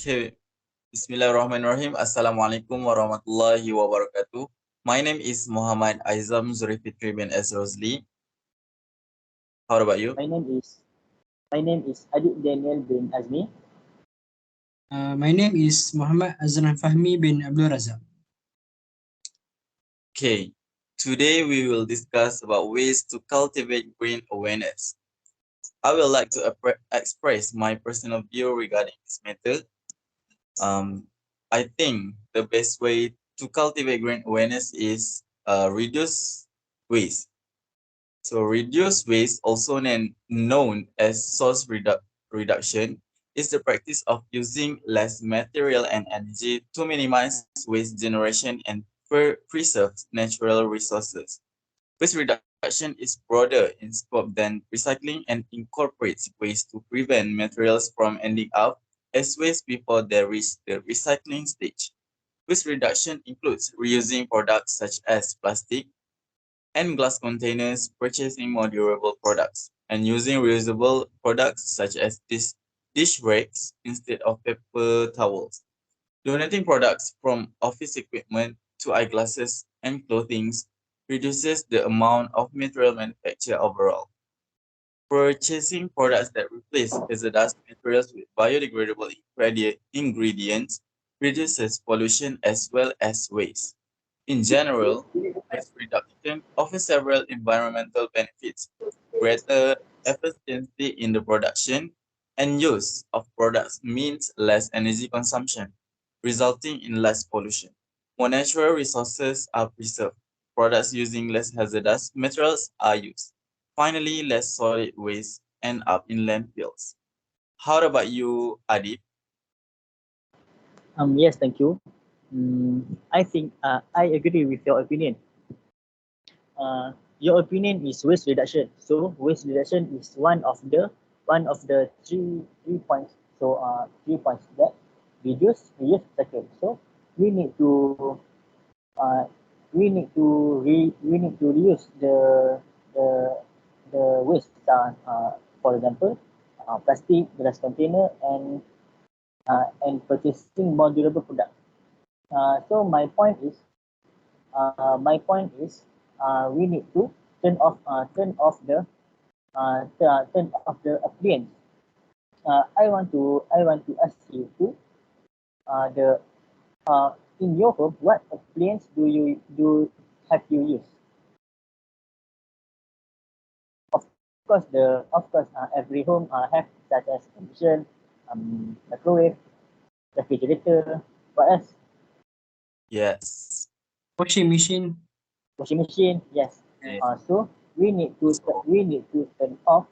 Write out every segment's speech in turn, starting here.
Okay, Bismillahirrahmanirrahim. Assalamualaikum warahmatullahi wabarakatuh. My name is Muhammad Aizam Zulfitri bin S. Rosli. How about you? My name is Adib Daniel bin Azmi. My name is Muhammad Azran Fahmi bin Abdul Razak. Okay, today we will discuss about ways to cultivate green awareness. I would like to express my personal view regarding this method. I think the best way to cultivate green awareness is reduce waste. So reduce waste, also known as source reduction, is the practice of using less material and energy to minimize waste generation and preserve natural resources. Waste reduction is broader in scope than recycling and incorporates ways to prevent materials from ending up as waste before they reach the recycling stage. Waste reduction includes reusing products such as plastic and glass containers, purchasing more durable products, and using reusable products such as dish rakes instead of paper towels. Donating products from office equipment to eyeglasses and clothing reduces the amount of material manufactured overall. Purchasing products that replace hazardous materials with biodegradable ingredients reduces pollution as well as waste. In general, waste reduction offers several environmental benefits: greater efficiency in the production and use of products means less energy consumption, resulting in less pollution. More natural resources are preserved. Products using less hazardous materials are used. Finally, less solid waste end up in landfills. How about you, Adib? Yes, thank you. I think I agree with your opinion. Your opinion is waste reduction. So waste reduction is one of the three points. So 3 points that reduce, reuse, recycle. So we need to uh, we need to reuse the the waste. For example, plastic, glass container, and purchasing more durable products. So my point is we need to turn off the appliance. I want to ask you to the in your home, what appliance do have you used? Of course every home have such as television, microwave, refrigerator. What else? Yes. Washing machine. Washing machine. Yes. Okay. So we need to turn off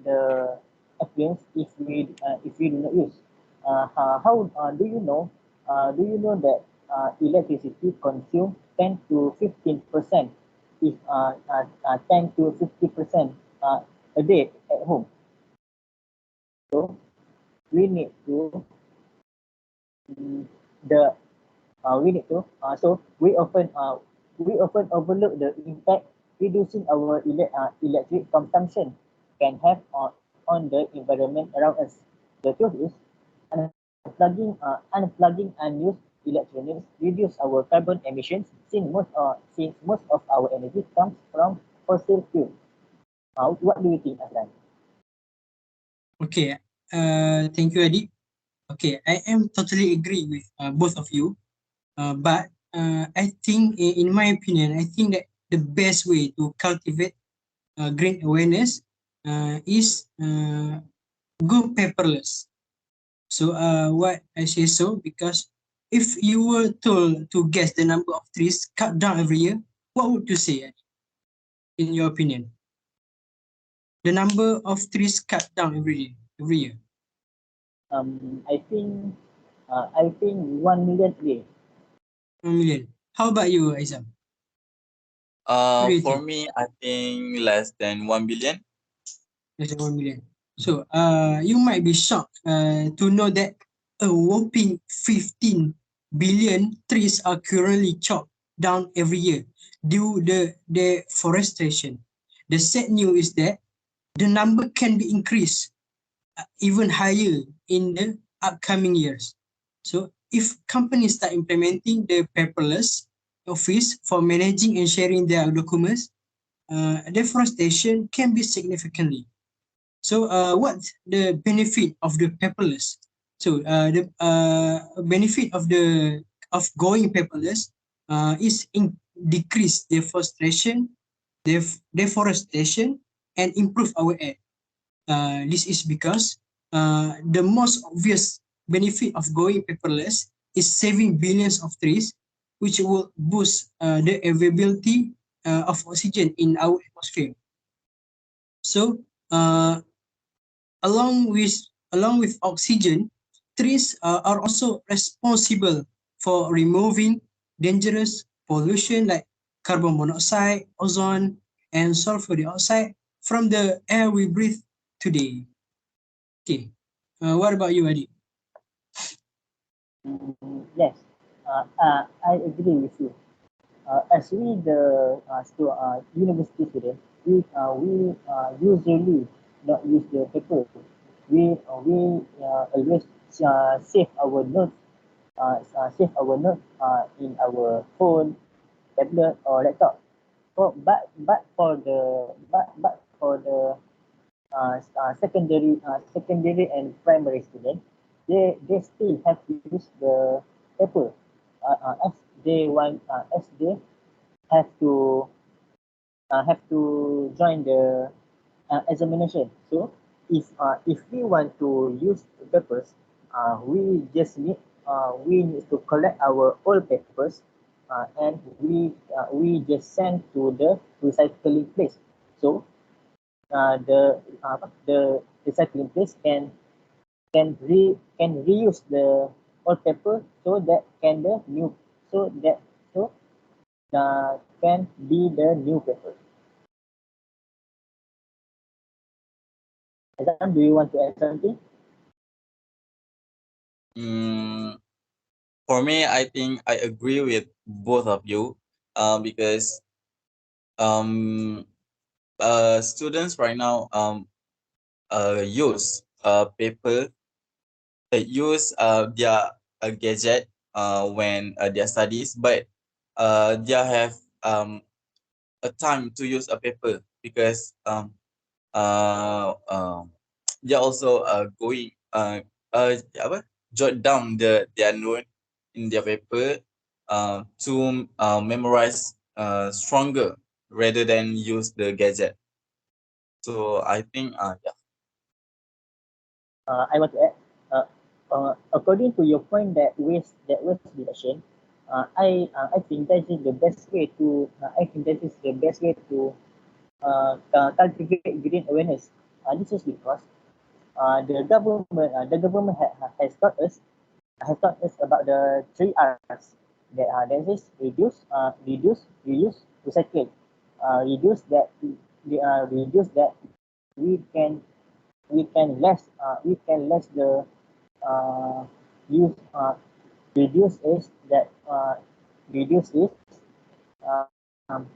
the appliance if we do not use. How do you know that electricity consume 10 to 15% if 10 to 50% a day at home. So we need to mm, the we need to so we often overlook the impact reducing our electric consumption can have on the environment around us. The truth is, unplugging unused electronics reduce our carbon emissions since most of our energy comes from fossil fuel. What do you think, Aslan? Okay. Thank you, Adi. Okay, I am totally agree with both of you. But I think, in my opinion, I think that the best way to cultivate green awareness is go paperless. So what I say so because if you were told to guess the number of trees cut down every year, what would you say, in your opinion? The number of trees cut down every year. I think 1 million today. 1 million. How about you, Aizam? What do you For think? me, I think less than 1 billion. Less than 1 million. So you might be shocked to know that a whopping 15 billion trees are currently chopped down every year due to the deforestation. The sad news is that the number can be increased even higher in the upcoming years. So if companies start implementing the paperless office for managing and sharing their documents, deforestation can be significantly. So what's the benefit of the paperless? So the benefit of going paperless is in decrease deforestation and improve our air. This is because the most obvious benefit of going paperless is saving billions of trees, which will boost the availability of oxygen in our atmosphere. So along with along with oxygen, trees are also responsible for removing dangerous pollution like carbon monoxide, ozone, and sulfur dioxide from the air we breathe today. Okay, what about you, Adi? Yes, I agree with you. As we the university student, we usually not use the paper. We always save our notes, in our phone, tablet or laptop. But for the secondary and primary student, they still have to use the paper, as they have to join the examination. So if we want to use the papers, we need to collect our old papers, and we just send to the recycling place. So the recycling place can reuse the old paper, so that can the new so that so can be the new paper. Azam, do you want to add something? Mm, for me, I think I agree with both of you, because um, students right now use paper, use their gadget when their studies, but they have a time to use a paper because they're also going apa, jot down their note in their paper to memorize stronger rather than use the gadget. So I think yeah. I want to add, according to your point that waste reduction, I think that is the best way to cultivate green awareness. This is because the government has taught us about the three R's. That is reduce, reuse, recycle. Reduce that we can less the use reduce is that reduce is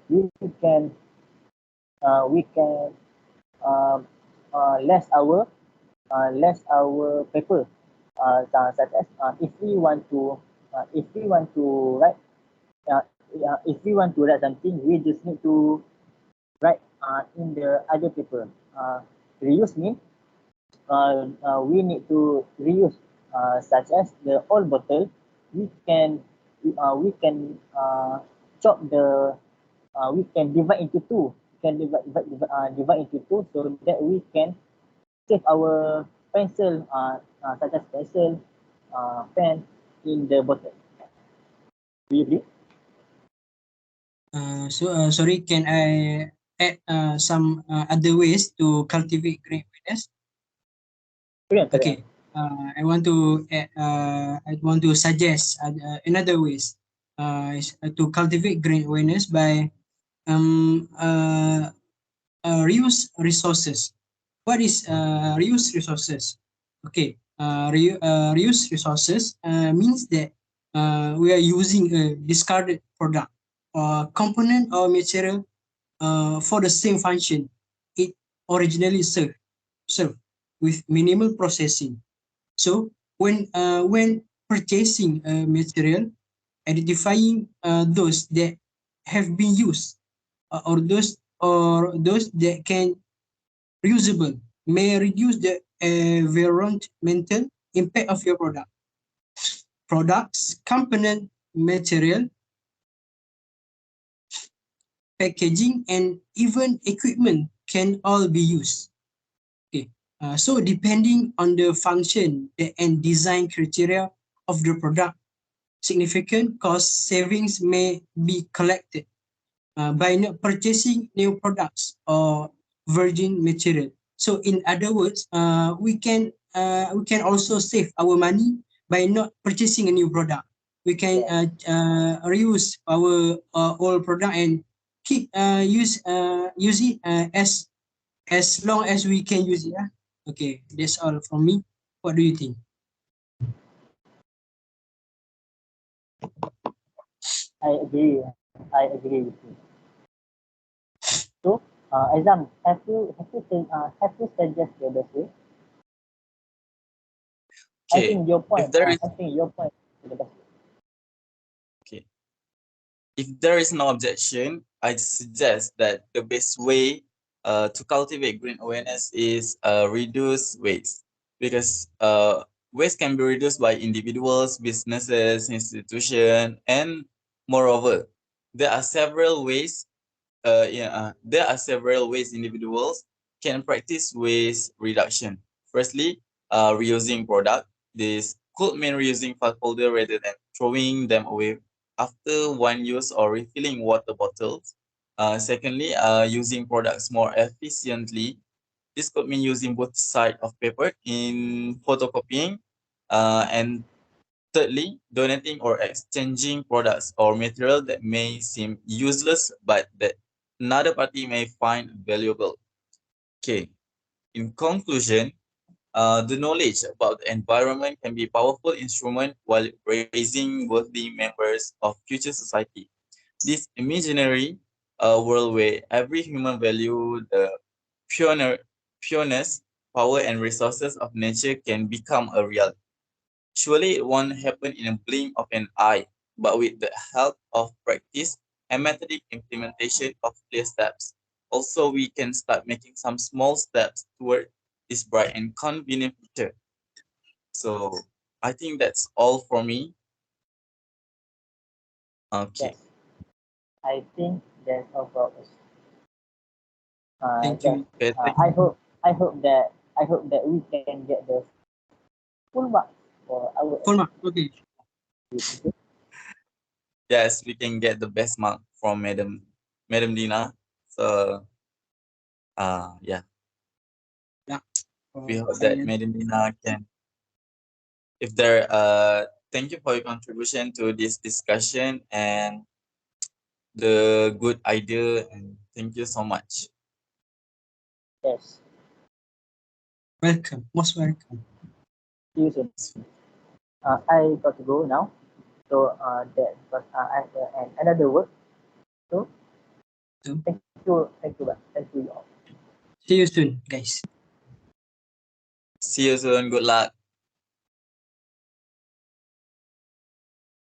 we can uh, less our paper, such as if we want to write something, we just need to write in the other paper. Reuse means we need to reuse, such as the old bottle. We can chop the we can divide into two. Divide into two, so that we can save our pencil, such as pencil, pen in the bottle. Do you agree? Sorry, can I add some other ways to cultivate green awareness? Carry on. Okay, I want to suggest another ways to cultivate green awareness by um, uh, reuse resources. What is reuse resources? Okay, reuse resources means that we are using a discarded product or component or material for the same function it originally served with minimal processing. So when purchasing a material, identifying those that have been used or those that can reusable may reduce the environmental impact of your product. Products, component, material, packaging, and even equipment can all be used. Okay. So depending on the function and design criteria of the product, significant cost savings may be collected by not purchasing new products or virgin material. So in other words, we can also save our money by not purchasing a new product. We can Yes. reuse our old product and keep use it as long as we can use it. Okay, that's all from me. What do you think? I agree. I agree with you. So, Azam, have you suggest the best way? I Okay. think your If point. there is I think your point is the best way. okay, if there is no objection, I suggest that the best way to cultivate green awareness is reduce waste, because waste can be reduced by individuals, businesses, institutions, and moreover, there are several ways there are several ways individuals can practice waste reduction. Firstly, reusing product. This could mean reusing fast folder rather than throwing them away after one use or refilling water bottles. Secondly, using products more efficiently. This could mean using both sides of paper in photocopying. And thirdly, donating or exchanging products or material that may seem useless but that another party may find valuable. Okay. In conclusion, the knowledge about the environment can be a powerful instrument while raising worthy members of future society. This imaginary world where every human value the pioneer, pureness, power, and resources of nature can become a reality. Surely it won't happen in a blink of an eye, but with the help of practice and methodic implementation of clear steps. Also, we can start making some small steps toward this bright and convenient future. So I think that's all for me. Okay. Yes. I think that's all for us. Thank Yes. you. Okay, I hope that we can get the full marks for our Full mark. Okay. activity. Okay. yes, we can get the best mark from Madam Dina. So yeah, Yeah. we hope that Kalian. Madam Dina can if there thank you for your contribution to this discussion and the good idea, and thank you so much. Yes. Welcome. Most welcome. See you soon. I got to go now. So that was I have another work. So So thank you all. see you soon, guys. See you soon. Good luck.